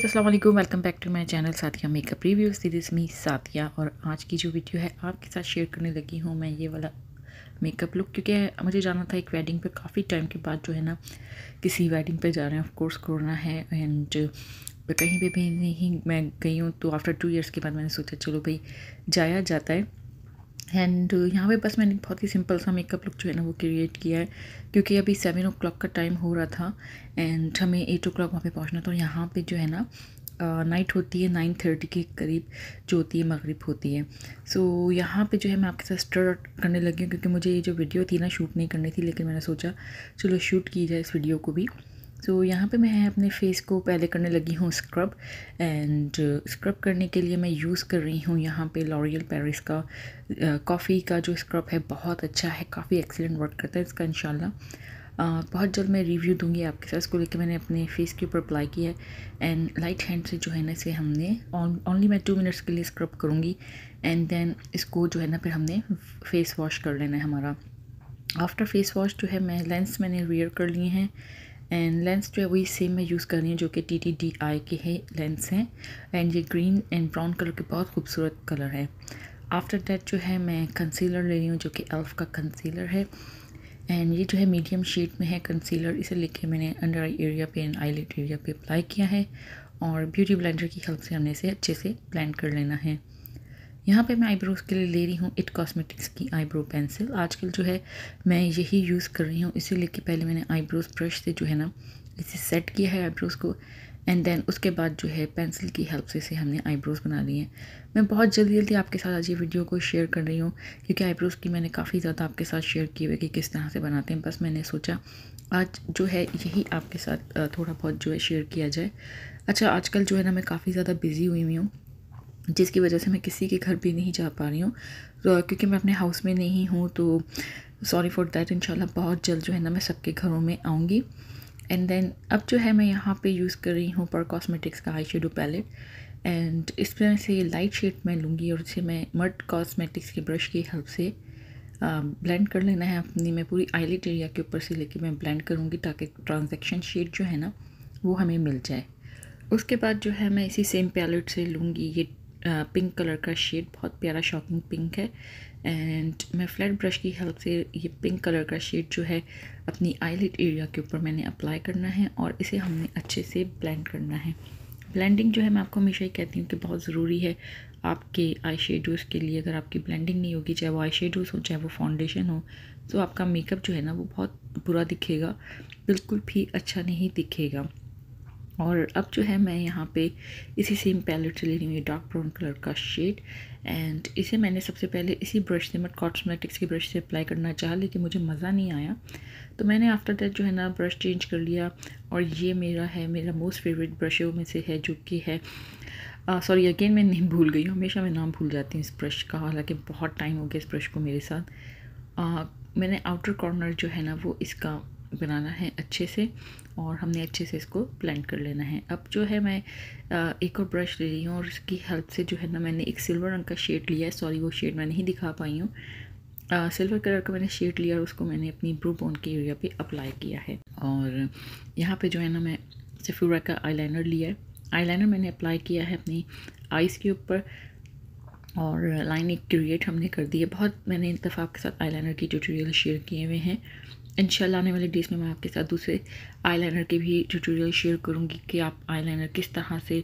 अस्सलाम वालेकुम, welcome back to my channel Sadia makeup reviews. This is me Sadia और आज की जो वीडियो है आपके साथ शेयर करने लगी हूँ मैं ये वाला मेकअप लुक, क्योंकि मुझे जाना था एक वेडिंग पे। काफ़ी टाइम के बाद जो है ना किसी वेडिंग पे जा रहे हैं, ऑफ कोर्स कोरोना है एंड कहीं पे भी नहीं मैं गई हूँ, तो आफ्टर 2 ईयर्स के बाद मैंने सोचा चलो भाई जाया जाता है। एंड यहाँ पे बस मैंने बहुत ही सिंपल सा मेकअप लुक जो है ना वो क्रिएट किया है, क्योंकि अभी 7 o'clock का टाइम हो रहा था एंड हमें 8 o'clock वहाँ पे पहुँचना था। और यहाँ पे जो है ना नाइट होती है 9:30 के करीब जो होती है, मगरिब होती है। सो यहाँ पे जो है मैं आपके साथ स्टार्ट करने लगी हूँ, क्योंकि मुझे ये जो वीडियो थी ना शूट नहीं करनी थी, लेकिन मैंने सोचा चलो शूट की जाए इस वीडियो को भी। सो यहाँ पे मैं अपने फेस को पहले करने लगी हूँ स्क्रब। एंड स्क्रब करने के लिए मैं यूज़ कर रही हूँ यहाँ पे लॉरियल पेरिस का कॉफ़ी का जो स्क्रब है, बहुत अच्छा है, काफ़ी एक्सीलेंट वर्क करता है इसका। इंशाल्लाह बहुत जल्द मैं रिव्यू दूंगी आपके साथ। इसको लेके मैंने अपने फेस के ऊपर अप्लाई किया है एंड लाइट हैंड से जो है ना इसे हमने ओनली मैं 2 मिनट्स के लिए स्क्रब करूँगी एंड देन इसको जो है ना फिर हमने फेस वॉश कर लेना है हमारा। आफ्टर फेस वॉश जो है मैंने वेयर कर लिए हैं एंड लेंस जो है वही सेम मैं यूज़ कर रही हूँ, जो कि TTDI के है लेंस हैं एंड ये ग्रीन एंड ब्राउन कलर के बहुत खूबसूरत कलर है। आफ्टर दैट जो है मैं कंसीलर ले रही हूँ, जो कि एल्फ का कंसीलर है एंड ये जो है मीडियम शेड में है कंसीलर। इसे लेके मैंने अंडर आई एरिया पे एंड आईलिड एरिया पे अप्लाई किया है और ब्यूटी ब्लेंडर की हेल्प से हमने इसे अच्छे से ब्लेंड कर लेना है। यहाँ पे मैं आईब्रोज़ के लिए ले रही हूँ इट कॉस्मेटिक्स की आईब्रो पेंसिल। आजकल जो है मैं यही यूज़ कर रही हूँ। इसे लेके पहले मैंने आईब्रोज़ ब्रश से जो है ना इसे सेट किया है आईब्रोज़ को एंड देन उसके बाद जो है पेंसिल की हेल्प से इसे हमने आईब्रोज़ बना लिए हैं। मैं बहुत जल्दी आपके साथ आज ये वीडियो को शेयर कर रही हूँ, क्योंकि आईब्रोज़ की मैंने काफ़ी ज़्यादा आपके साथ शेयर किए हुए कि किस तरह से बनाते हैं। बस मैंने सोचा आज जो है यही आपके साथ थोड़ा बहुत जो है शेयर किया जाए। अच्छा, आजकल जो है ना मैं काफ़ी ज़्यादा बिज़ी हुई हूँ, जिसकी वजह से मैं किसी के घर भी नहीं जा पा रही हूँ, तो क्योंकि मैं अपने हाउस में नहीं हूँ, तो सॉरी फॉर दैट। इंशाल्लाह बहुत जल्द जो है ना मैं सबके घरों में आऊँगी। एंड देन अब जो है मैं यहाँ पे यूज़ कर रही हूँ पर कॉस्मेटिक्स का आई शेडो पैलेट एंड इसमें से लाइट शेड मैं लूँगी और इसे मैं मड कॉस्मेटिक्स के ब्रश की हेल्प से ब्लेंड कर लेना है अपनी। मैं पूरी आईलिड एरिया के ऊपर से लेके मैं ब्लेंड करूँगी ताकि ट्रांजैक्शन शेड जो है ना वो हमें मिल जाए। उसके बाद जो है मैं इसी सेम पैलेट से लूँगी ये पिंक कलर का शेड, बहुत प्यारा शॉकिंग पिंक है एंड मैं फ्लैट ब्रश की हेल्प से ये पिंक कलर का शेड जो है अपनी आईलिड एरिया के ऊपर मैंने अप्लाई करना है और इसे हमने अच्छे से ब्लेंड करना है। ब्लेंडिंग जो है मैं आपको हमेशा ही कहती हूँ कि बहुत ज़रूरी है आपके आई शेडोज़ के लिए। अगर आपकी ब्लेंडिंग नहीं होगी, चाहे वो आई शेडोज़ हो चाहे वो फाउंडेशन हो, तो आपका मेकअप जो है ना वो बहुत बुरा दिखेगा, बिल्कुल भी अच्छा नहीं दिखेगा। और अब जो है मैं यहाँ पे इसी सेम पैलेट से ले रही हूँ ये डार्क ब्राउन कलर का शेड एंड इसे मैंने सबसे पहले इसी ब्रश से, मैं कॉस्मेटिक्स के ब्रश से अप्लाई करना चाहा, लेकिन मुझे मज़ा नहीं आया, तो मैंने आफ्टर दैट जो है ना ब्रश चेंज कर लिया। और ये मेरा मोस्ट फेवरेट ब्रशों में से है, जो कि है सॉरी अगेन मैं नहीं भूल गई हूँ, हमेशा मैं नाम भूल जाती हूँ इस ब्रश का, हालांकि बहुत टाइम हो गया इस ब्रश को मेरे साथ। मैंने आउटर कॉर्नर जो है ना वो इसका बनाना है अच्छे से और हमने अच्छे से इसको ब्लेंड कर लेना है। अब जो है मैं एक और ब्रश ले रही हूँ और इसकी हेल्प से जो है ना मैंने एक सिल्वर रंग का शेड लिया है। सॉरी वो शेड मैं नहीं दिखा पाई हूँ। सिल्वर कलर का मैंने शेड लिया और उसको मैंने अपनी ब्रू बोन के एरिया पे अप्लाई किया है। और यहाँ पे जो है ना मैं सेफोरा का आईलाइनर लिया है। आईलाइनर मैंने अप्लाई किया है अपनी आइज़ के ऊपर और लाइन एक क्रिएट हमने कर दी है। बहुत मैंने इन दफ़ा आपके साथ आईलाइनर की ट्यूटोरियल शेयर किए हुए हैं। इंशाल्लाह आने वाले डेज़ में मैं आपके साथ दूसरे आईलाइनर के भी ट्यूटोरियल शेयर करूँगी कि आप आईलाइनर किस तरह से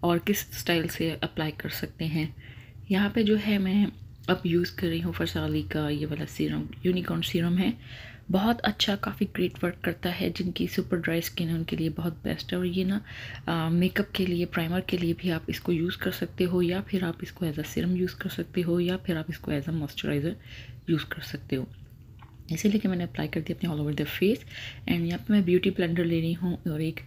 और किस स्टाइल से अप्लाई कर सकते हैं। यहाँ पे जो है मैं अब यूज़ कर रही हूँ फरसाली का ये वाला सीरम, यूनिकॉर्न सीरम है, बहुत अच्छा, काफ़ी ग्रेट वर्क करता है। जिनकी सुपर ड्राई स्किन है उनके लिए बहुत बेस्ट है। और ये ना मेकअप के लिए, प्राइमर के लिए भी आप इसको यूज़ कर सकते हो, या फिर आप इसको एज अ सीरम यूज़ कर सकते हो, या फिर आप इसको एज अ मॉइस्चराइज़र यूज़ कर सकते हो। इसीलिए कि मैंने अप्लाई कर दिया अपने all over the face and यहाँ पे मैं ब्यूटी ब्लेंडर ले रही हूँ और एक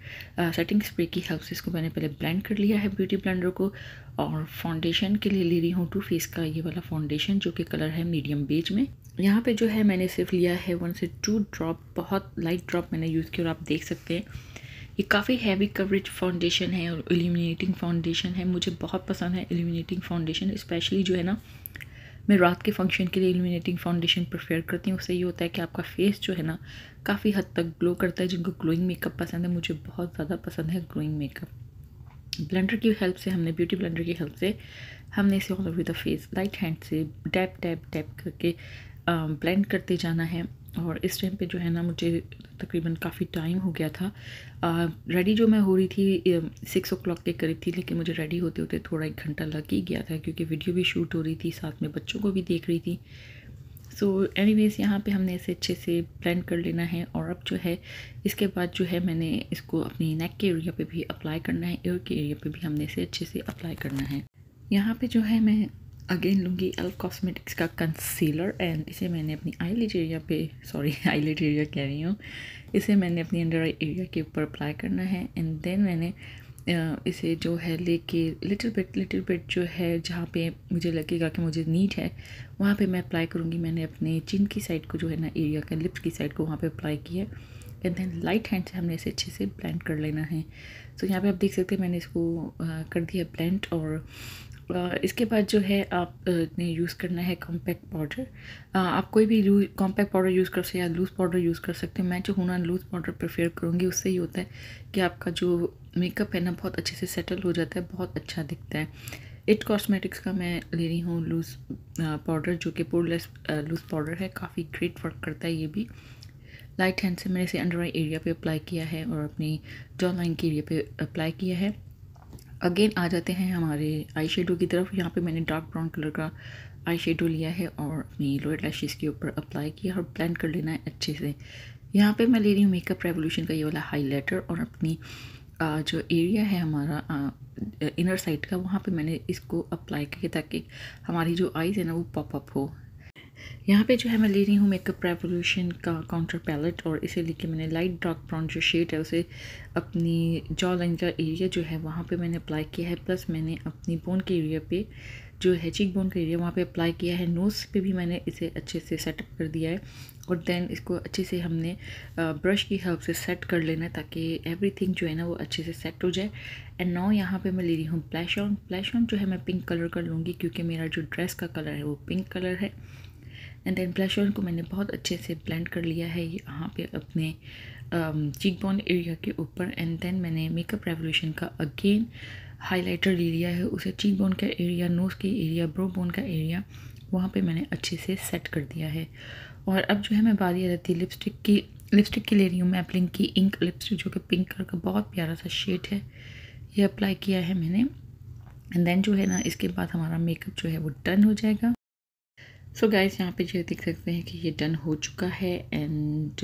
सेटिंग स्प्रे की हेल्प से इसको मैंने पहले ब्लेंड कर लिया है ब्यूटी ब्लेंडर को। और फाउंडेशन के लिए ले रही हूँ टू फेस का ये वाला फाउंडेशन, जो कि कलर है मीडियम बेज में। यहाँ पे जो है मैंने सिर्फ लिया है 1 से 2 ड्रॉप, बहुत लाइट ड्रॉप मैंने यूज़ किया और आप देख सकते हैं ये काफ़ी हैवी कवरेज फाउंडेशन है और इल्यूमिनेटिंग फाउंडेशन है। मुझे बहुत पसंद है इल्यूमिनेटिंग फाउंडेशन, स्पेशली जो है ना मैं रात के फंक्शन के लिए इल्यूमिनेटिंग फाउंडेशन प्रेफर करती हूँ। उससे ये होता है कि आपका फेस जो है ना काफ़ी हद तक ग्लो करता है। जिनको ग्लोइंग मेकअप पसंद है, मुझे बहुत ज़्यादा पसंद है ग्लोइंग मेकअप। ब्लेंडर की हेल्प से हमने, ब्यूटी ब्लेंडर की हेल्प से हमने इसे all over the face light hand से टैप टैप टैप करके ब्लेंड करते जाना है। और इस टाइम पे जो है ना मुझे तकरीबन काफ़ी टाइम हो गया था। रेडी जो मैं हो रही थी 6 o'clock के करीब थी, लेकिन मुझे रेडी होते होते थोड़ा 1 घंटा लग ही गया था, क्योंकि वीडियो भी शूट हो रही थी, साथ में बच्चों को भी देख रही थी। सो एनीवेज़ यहाँ पे हमने इसे अच्छे से ब्लेंड कर लेना है। और अब जो है इसके बाद जो है मैंने इसको अपनी नेक के एरिया पे भी अप्लाई करना है, ईयर के एरिया पे भी हमने इसे अच्छे से अप्लाई करना है। यहाँ पे जो है मैं अगेन लूँगी एल्फ कॉस्मेटिक्स का कंसीलर, एंड इसे मैंने अपनी आईलिड एरिया पे, सॉरी आईलिड एरिया कह रही हूँ, इसे मैंने अपनी अंडर आई एरिया के ऊपर अप्लाई करना है। एंड देन मैंने इसे जो है लेके लिटिल बिट जो है जहाँ पे मुझे लगेगा कि मुझे नीड है वहाँ पे मैं अप्लाई करूँगी। मैंने अपने चिन की साइड को जो है ना एरिया का, लिप्स की साइड को वहाँ पे अप्लाई किया है। एंड देन लाइट हैंड से हमने इसे अच्छे से ब्लेंड कर लेना है। तो यहाँ पे आप देख सकते हैं मैंने इसको कर दिया ब्लेंड। और इसके बाद जो है आप ने यूज़ करना है कॉम्पैक्ट पाउडर। आप कोई भी कॉम्पैक्ट पाउडर यूज़ कर सकते हैं या लूज़ पाउडर यूज़ कर सकते हैं। मैं जो हूँ ना लूज़ पाउडर प्रेफर करूँगी, उससे ही होता है कि आपका जो मेकअप है ना बहुत अच्छे से सेटल हो जाता है, बहुत अच्छा दिखता है। इट कॉस्मेटिक्स का मैं ले रही हूँ लूज़ पाउडर, जो कि पोरलेस लूज़ पाउडर है, काफ़ी ग्रेट वर्क करता है ये भी। लाइट हैंड से मैंने इसे अंडर आई एरिया पे अप्लाई किया है और अपनी जॉ लाइन के एरिया पे अप्लाई किया है। अगेन आ जाते हैं हमारे आई शेडो की तरफ। यहाँ पे मैंने डार्क ब्राउन कलर का आई शेडो लिया है और अपनी लोअर लैशेज़ के ऊपर अप्लाई किया और ब्लेंड कर लेना है अच्छे से। यहाँ पे मैं ले रही हूँ मेकअप रेवोल्यूशन का ये वाला हाइलाइटर, और अपनी जो एरिया है हमारा इनर साइड का, वहाँ पे मैंने इसको अप्लाई किया ताकि हमारी जो आईज़ है ना वो पॉप अप हो। यहाँ पे जो है मैं ले रही हूँ मेकअप रेवोल्यूशन का काउंटर पैलेट, और इसे लेके मैंने लाइट डार्क ब्राउन जो शेड है उसे अपनी जॉ लाइन का एरिया जो है वहाँ पे मैंने अप्लाई किया है। प्लस मैंने अपनी बोन के एरिया पे जो है चीक बोन का एरिया वहाँ पे अप्लाई किया है। नोज़ पे भी मैंने इसे अच्छे से सेटअप कर दिया है। और देन इसको अच्छे से हमने ब्रश की हेल्प से सेट कर लेना है ताकि एवरीथिंग जो है ना वो अच्छे से सेट हो जाए। एंड नाउ यहाँ पे मैं ले रही हूँ ब्लश ऑन। ब्लश ऑन जो है मैं पिंक कलर का लूँगी, क्योंकि मेरा जो ड्रेस का कलर है वो पिंक कलर है। एंड देन ब्लश ऑन को मैंने बहुत अच्छे से ब्लेंड कर लिया है यहाँ पे अपने चीक बोन एरिया के ऊपर। एंड देन मैंने मेकअप रेवोल्यूशन का अगेन हाइलाइटर ले लिया है, उसे चीक बोन का एरिया, नोज़ के एरिया, ब्रो बोन का एरिया वहाँ पे मैंने अच्छे से सेट कर दिया है। और अब जो है मैं बारी आ जाती है लिपस्टिक की ले रही हूँ मैं एप्लिंग की इंक लिपस्टिक, जो कि पिंक कलर का बहुत प्यारा सा शेड है, ये अप्लाई किया है मैंने। एंड देन जो है ना इसके बाद हमारा मेकअप जो है वो डन हो जाएगा। सो गाइस यहाँ पे जो देख सकते हैं कि ये डन हो चुका है। And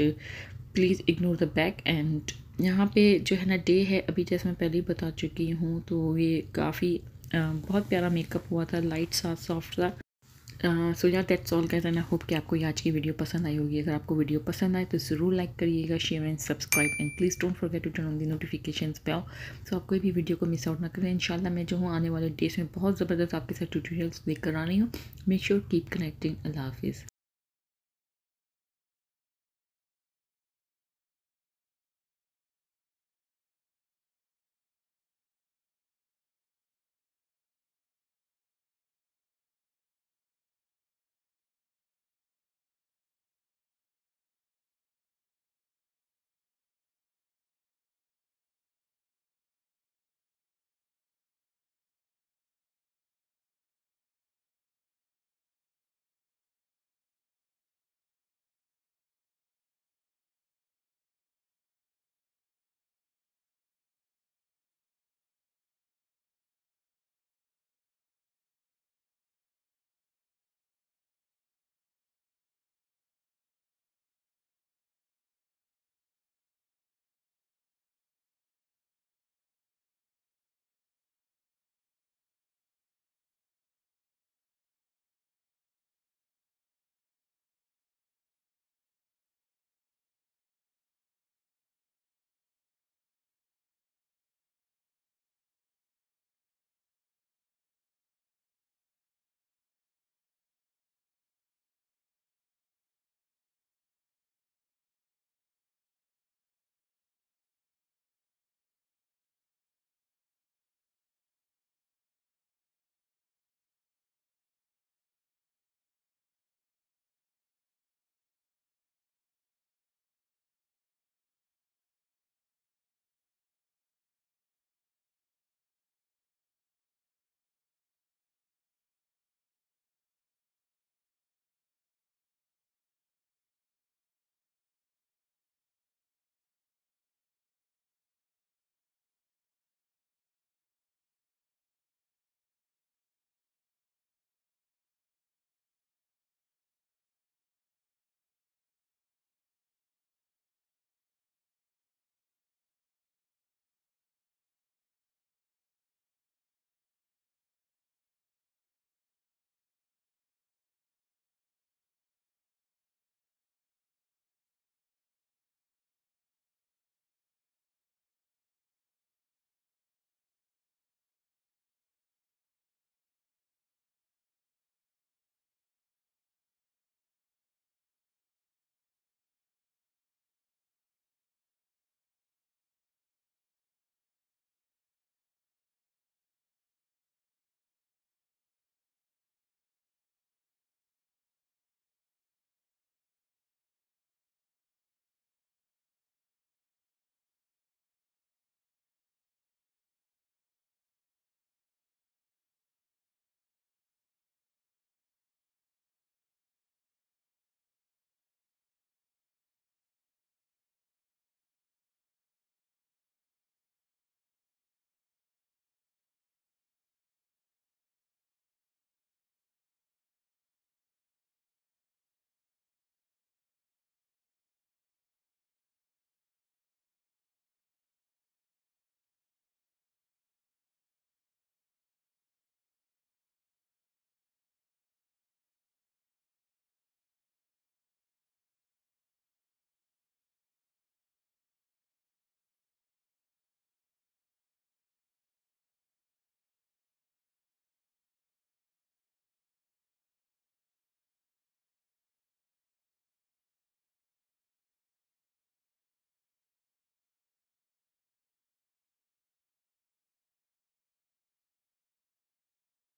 please ignore the back. And यहाँ पे जो है ना डे है अभी, जैसे मैं पहले ही बता चुकी हूँ, तो ये काफ़ी बहुत प्यारा मेकअप हुआ था, लाइट सा सॉफ्ट सा। सो या that's all guys, and I hope कि आपको ये आज की वीडियो पसंद आई होगी। अगर आपको वीडियो पसंद आए तो ज़रूर लाइक करिएगा, share and subscribe, and please don't forget to turn on the notifications bell, so आप कोई भी वीडियो को मिस आउट ना करें। इंशाल्लाह मैं जो हूँ आने वाले डेज में बहुत ज़बरदस्त आपके साथ ट्यूटोरियल्स लेकर आ रही हूँ। Make sure keep connecting. अल्लाह हाफिज़।